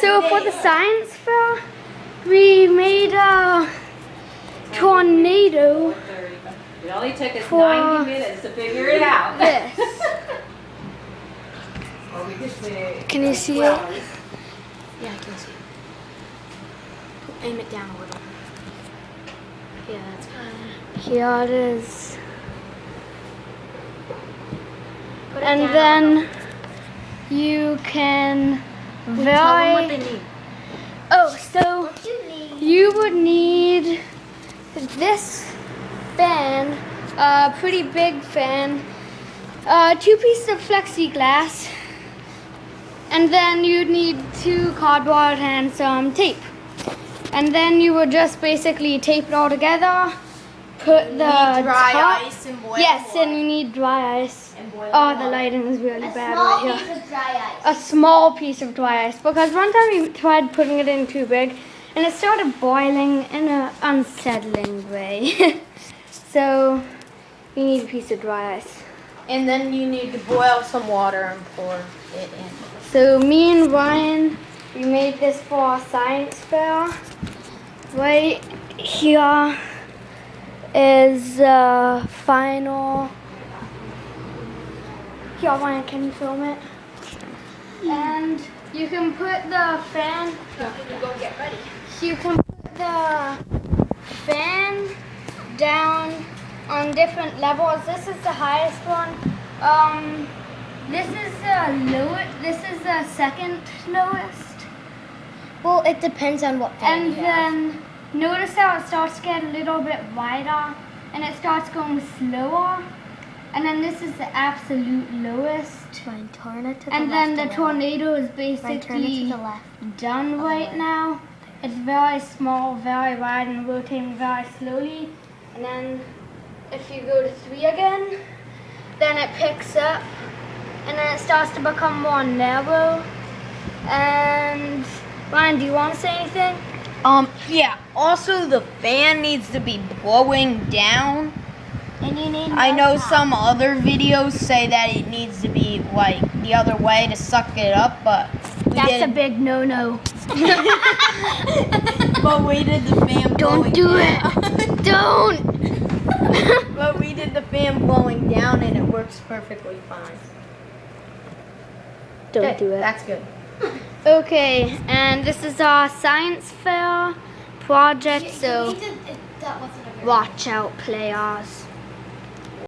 So for the science fair, we made a tornado. It only took us For 90 minutes to figure it out. This. Or we could say Can you see it? Yeah, I can see. Aim it down a little. Yeah, that's fine. Here it is. Put it And down. then you can Tell them what they vary. need. Oh, so you would need this fan, a pretty big fan, 2 pieces of plexiglass, and then you'd need 2 cardboard and some tape. And then you would just basically tape it all together, put the dry top. ice and boil Yes, water. and you need dry ice. And boil Oh, the water. lighting is really bad Small right here. piece of dry ice. A small piece of dry ice, because one time we tried putting it in too big and it started boiling in an unsettling way. So you need a piece of dry ice. And then you need to boil some water and pour it in. So me and Ryan, we made this for our science fair. Right here is final. Here, Ryan, can you film it? And you can put the fan. You go get ready. You can put the fan down on different levels. This is the highest one. This is the lowest. This is the second lowest. Well, it depends on what fan And you have. then notice how it starts to get a little bit wider, and it starts going slower. And then this is the absolute lowest. Ryan, turn it to the And left. then the a little. tornado is Ryan, turn it to basically the left. done right now. It's very small, very wide, and rotating very slowly. And then if you go to 3 again, then it picks up, and then it starts to become more narrow. And Ryan, do you want to say anything? Yeah, also the fan needs to be blowing down. And you need I know no top. some other videos say that it needs to be like the other way to suck it up, but we That's a did, big no-no. but we did the fan Don't blowing do down. it. Don't. But we did the fan blowing down and it works perfectly fine. Don't do it. That's good. Okay, and this is our science fair project, so That wasn't a very watch out, players.